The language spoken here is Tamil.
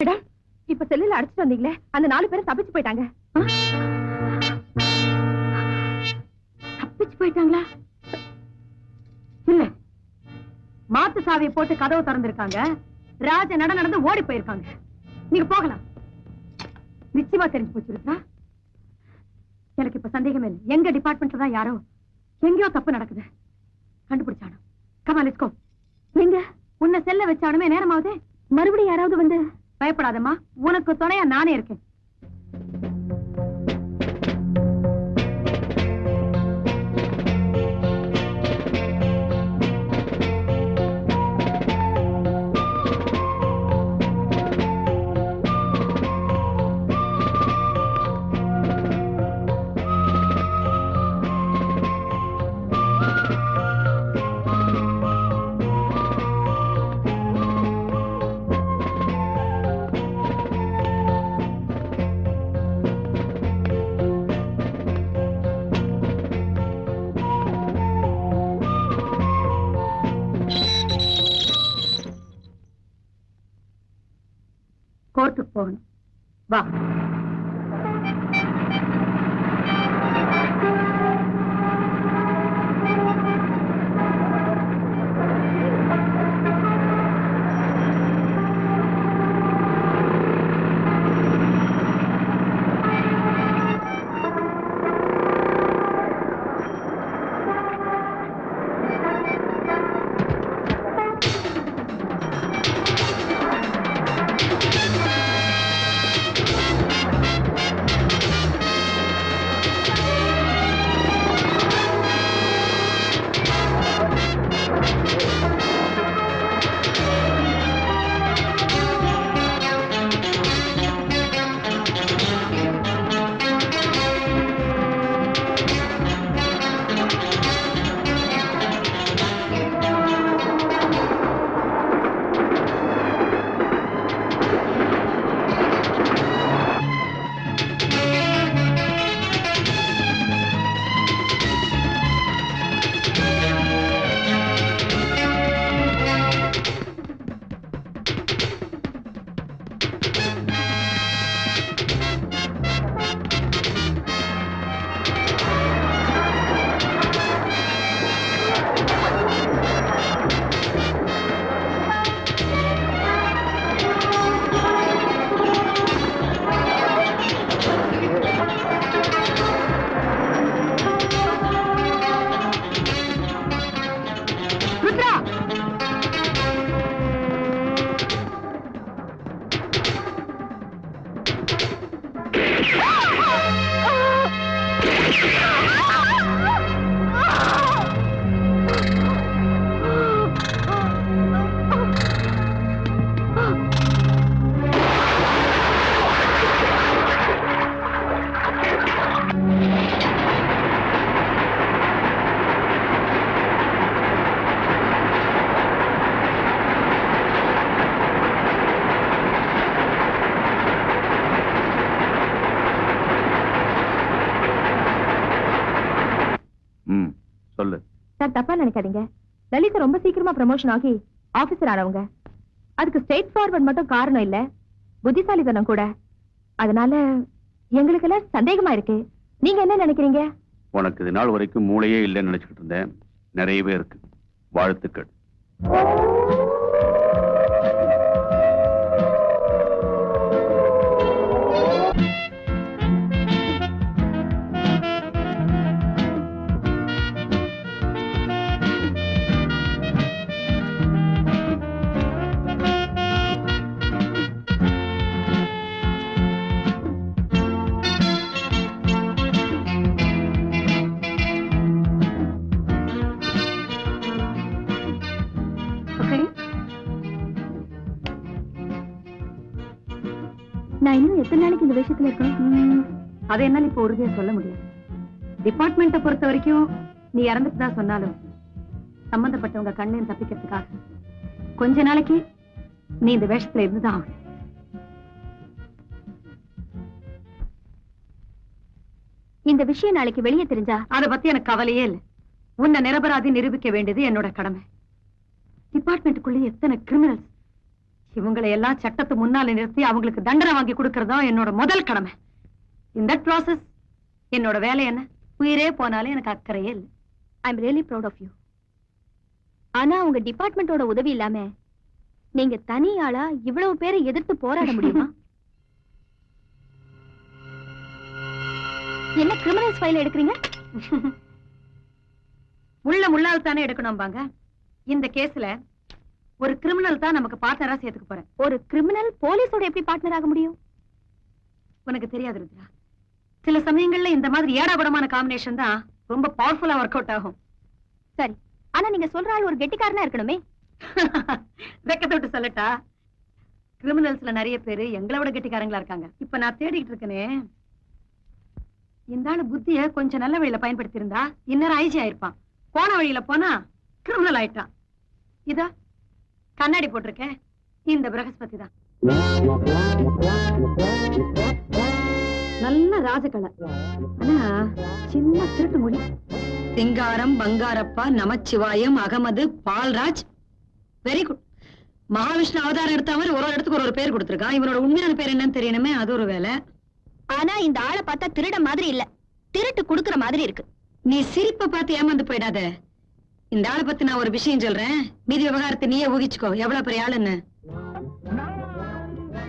மேடம், இப்ப செல்லுல அடிச்சுட்டு வந்தீங்களே, அந்த 4 பேரும் தப்பிச்சு போயிட்டாங்க. தப்பிச்சு போயிட்டாங்களா? இல்ல, மாத்து சாவியை போட்டு கதவு திறந்திருக்காங்க. ராஜ நடந்து ஓடி போயிருக்காங்க. நீங்க போகலாம். நிச்சயமா தெரிஞ்சு போச்சிருக்கா? எனக்கு இப்ப சந்தேகமே இல்லை. எங்க டிபார்ட்மெண்ட்ல தான் யாரோ எங்கேயோ தப்பு நடக்குது. கண்டுபிடிச்சானோ. Come on, let's go. எங்க உன்னை செல்ல வச்சானுமே நேரமாவது. மறுபடியும் யாராவது வந்து? பயப்படாதம்மா, உனக்கு துணையா நானே இருக்கேன். கோர்ட்டுக்கு போகணும். வா. சார், தப்பா நினைக்காதீங்க. லலிதா ரொம்ப சீக்கிரமா ப்ரமோஷன் ஆகி ஆபீசர் ஆனவங்க. அதுக்கு ஸ்ட்ரெயிட் ஃபார்வர்ட் மட்டும் காரணம் இல்ல, புத்திசாலித்தனம் கூட. அதனால எங்களுக்கு எல்லாம் சந்தேகமா இருக்கு. நீங்க என்ன நினைக்கிறீங்க? உனக்கு இது நாள் வரைக்கும் மூளையே இல்லைன்னு நினைச்சுக்கிட்டு இருந்தேன். நிறையவே இருக்கு. வாழ்த்துக்கள். நான் இன்னும் எத்தனை நாளைக்கு இந்த விஷயத்துல இருக்கணும்? அதை என்னால இப்ப உறுதியா சொல்ல முடியாது. டிபார்ட்மெண்ட்டை பொறுத்த வரைக்கும் நீ இறந்துட்டு தான் சொன்னாலும் சம்பந்தப்பட்டவங்க கண்ணையும் தப்பிக்கிறதுக்காக கொஞ்ச நாளைக்கு நீ இந்த வேஷத்துல இருந்துதான் ஆகணும். இந்த விஷயம் நாளைக்கு வெளியே தெரிஞ்சா அதை பத்தி எனக்கு கவலையே இல்லை. உன்னை நிரபராதி நிரூபிக்க வேண்டியது என்னோட கடமை. டிபார்ட்மெண்ட்டுக்குள்ளே எத்தனை கிரிமினல்ஸ் இவங்களை எல்லாம் சட்டத்து முன்னால நிறுத்தி அவங்களுக்கு தண்டனை வாங்கி கொடுக்கறதும் என்னோட முதல் கடமை. இந்த ப்ராசஸ் என்னோட வேலை என்ன, உயிரே போனாலும் எனக்கு அக்கறையே இல்லை. I am really proud of you. ஆனா உங்க டிபார்ட்மெண்டோட உதவி இல்லாம நீங்க தனி ஆளா இவ்வளவு பேரை எதிர்த்து போராட முடியுமா? என்ன கிரிமினல்ஸ் ஃபைல் எடுக்கிறீங்க? முள்ள முள்ளால் தானே எடுக்கணும்பாங்க. இந்த கேஸ்ல ஒரு கிரிமினல் தான் நமக்கு பார்ட்னரா சேர்த்துக்க போறேன். ஒரு கிரிமினல் போலீஸோட எப்படி பார்ட்னர் ஆக முடியும்? உனக்கு தெரியாது ருத்ரா, சில சமயங்கள்ல இந்த மாதிரி ஏடாகுடமான காம்பினேஷன் தான் ரொம்ப பவர்ஃபுல்லா ஒர்க் அவுட் ஆகும். சரி, ஆனா நீங்க சொல்ற ஆள் ஒரு கெட்டிக்காரனா இருக்கணுமே. வெக்கத்தை விட்டு சொல்லட்டா, கிரிமினல்ஸ்ல நிறைய பேரு எங்களை விட கெட்டிக்காரங்களா இருக்காங்க. இப்ப நான் தேடிட்டு இருக்கனே, இந்த ஆளு புத்திய கொஞ்சம் நல்ல வழியில பயன்படுத்தி இருந்தா இன்னும் ஐஜி ஆயிருப்பான். போன வழியில போனா கிரிமினல் ஆயிட்டான். இதா கண்ணாடி போட்டிருக்கேன், இந்த பிரகஸ்பதி தான். நல்ல ராஜகலை, ஆனா சின்ன திருட்டு மொழி. சிங்காரம், பங்காரப்பா, நமச்சிவாயம், அகமது, பால்ராஜ். Very good. மகாவிஷ்ணு அவதாரம் எடுத்த மாதிரி ஒரு இடத்துக்கு ஒரு பேர் கொடுத்திருக்கான். இவனோட உண்மையான பேர் என்னன்னு தெரியணுமே, அது ஒரு வேலை. ஆனா இந்த ஆளை பார்த்தா திருட மாதிரி இல்ல, திருட்டு குடுக்கற மாதிரி இருக்கு. நீ சிரிப்பை பார்த்து ஏமாந்து போயிடாத. இந்த ஆளை பத்தி நான் ஒரு விஷயம் சொல்றேன், மீதி விவகாரத்தை நீயே ஊகிச்சுக்கோ எவ்வளவு பெரிய ஆளுன்னு.